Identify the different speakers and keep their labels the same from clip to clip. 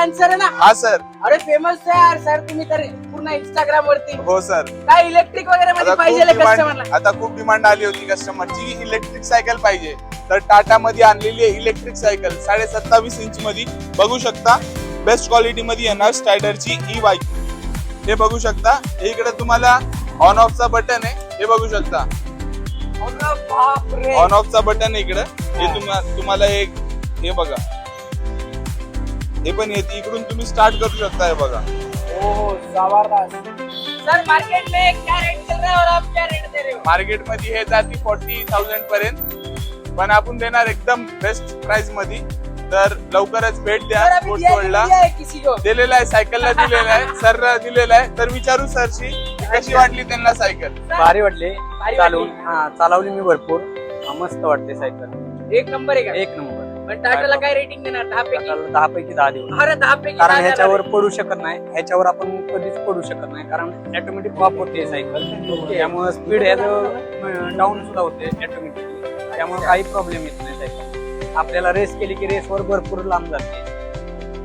Speaker 1: Ion sir है ना?
Speaker 2: हाँ सर.
Speaker 1: अरे फेमस है यार सर, तुम्ही तर पूर्ण इंस्टाग्राम वरती.
Speaker 2: हो सर.
Speaker 1: काय इलेक्ट्रिक वगैरे मध्ये पाहिजे कस्टमरला?
Speaker 2: आता खूप डिमांड आली होती कस्टमरची, इलेक्ट्रिक सायकल पाहिजे. तर टाटा मध्ये आणलेली आहे इलेक्ट्रिक सायकल 27.5 इंच मध्ये बघू शकता. बेस्ट क्वालिटी मध्ये येणार स्टायडरची ई बाईक. हे बघू शकता. हे इकडे तुम्हाला ऑन ऑफ चा बटन आहे, हे बघू शकता.
Speaker 1: बापरे.
Speaker 2: ऑन ऑफ चा बटन आहे इकडे. हे तुम्हाला एक हे बघा, हे पण येते इकडून तुम्ही स्टार्ट करू शकता. हे बघा.
Speaker 1: ओह जबरदस्त. सर मार्केट में क्या रेट चल रहा है और आप क्या रेट दे रहे हो?
Speaker 2: मार्केट मध्ये हे जाती 40,000 पर्यंत, पण आपण देणार एकदम बेस्ट प्राइस मध्ये. तर लवकरच भेट द्या.
Speaker 1: सर अभी दिया
Speaker 2: रोडला
Speaker 1: नहीं है किसी को.
Speaker 2: दिलेला आहे, सायकलला दिलेला आहे, सरला दिलेला आहे. तर विचारू सरशी कशी वाटली त्यांना सायकल.
Speaker 3: भारी वाटले
Speaker 1: भारी
Speaker 3: चालवून.
Speaker 1: वाटली.
Speaker 3: हा चालवली मी भरपूर. मस्त वाटते सायकल,
Speaker 1: एक नंबर आहे का?
Speaker 3: एक नंबर.
Speaker 1: पण टाटाला काय रेटिंग देणार? 10 पैकी?
Speaker 3: 10 पैकी 10 देऊ.
Speaker 1: अरे 10 पैकी
Speaker 3: कारण
Speaker 1: 10
Speaker 3: ह्याच्यावर
Speaker 1: देणार
Speaker 3: पडू शकत नाही, ह्याच्यावर आपण कधीच पडू शकत नाही, कारण ऑटोमॅटिक ऑफ होते सायकल. त्यामुळे स्पीड ह्याचं डाऊन सुद्धा होते ऑटोमॅटिकली. त्यामुळे काही प्रॉब्लेम येत नाही सायकल. आपल्याला रेस केली की रेसवर भरपूर लांब जाते.
Speaker 1: आहे.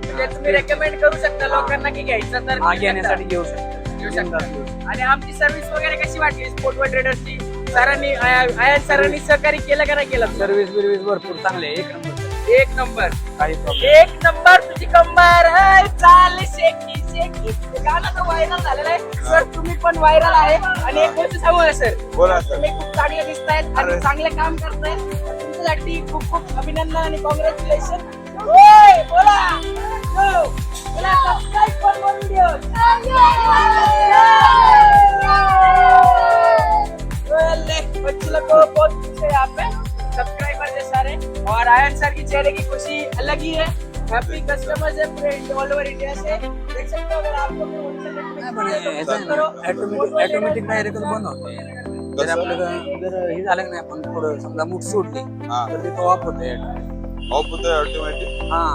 Speaker 1: म्हणजे तुम्ही रेकमेंड करू शकता लोकांना की घ्यायचं तर
Speaker 3: हा घेण्यासाठी घेऊ
Speaker 1: घेऊ
Speaker 3: शकतो.
Speaker 1: शकता. आणि आमची सर्व्हिस वगैरे कशी वाटली स्पोर्टवर ट्रेडरची? सरांनी आयन सरांनी सहकार्य केलं का नाही केलं?
Speaker 3: सर्व्हिस बिर्व्हिस भरपूर चांगले आहे, एक नंबर.
Speaker 1: एक नंबर.
Speaker 3: काही प्रॉब्लेम.
Speaker 1: एक नंबर तुझी कंबर है, चाल शेकी शेकी. हे गाणं तर व्हायरल झालेलं आहे. सर तुम्ही पण व्हायरल आहे. आणि एक गोष्ट सांगू का सर?
Speaker 2: बोला सर.
Speaker 1: तुम्ही खूप चांगले दिसतायत आणि
Speaker 2: अरे.
Speaker 1: चांगले काम करतायत. तुमच्यासाठी खूप खूप अभिनंदन आणि कॉंग्रॅच्युलेशन. बोला हो. बोला सबस्क्राईब फॉर मोर व्हिडिओज. बच्चे लोग को बहुत खुश है यहाँ पे सब्सक्राइबर है सारे. और आयन सर की चेहरे की खुशी अलग ही है. हैप्पी कस्टमर्स है पूरे ऑल ओवर इंडिया से. देख सकते हो अगर आपको
Speaker 3: ऑटोमॅटिक डायरेक्ट बंद होते. जर आपलं जर हे झालं नाही, आपण थोडं समजा मूठ सोडली
Speaker 2: हा.
Speaker 3: तर तिथं ऑफ होते.
Speaker 2: ऑफ होतोय ऑटोमॅटिक.
Speaker 3: हा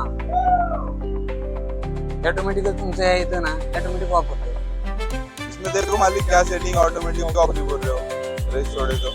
Speaker 3: ऑटोमॅटिक तुमचं हे येतं ना, ऑटोमॅटिक ऑफ होतं.
Speaker 2: इसमें तेरे को मालिक क्या सेटिंग ऑटोमेटिक ऑफ नहीं बोल रहे हो. रेस छोड़े तो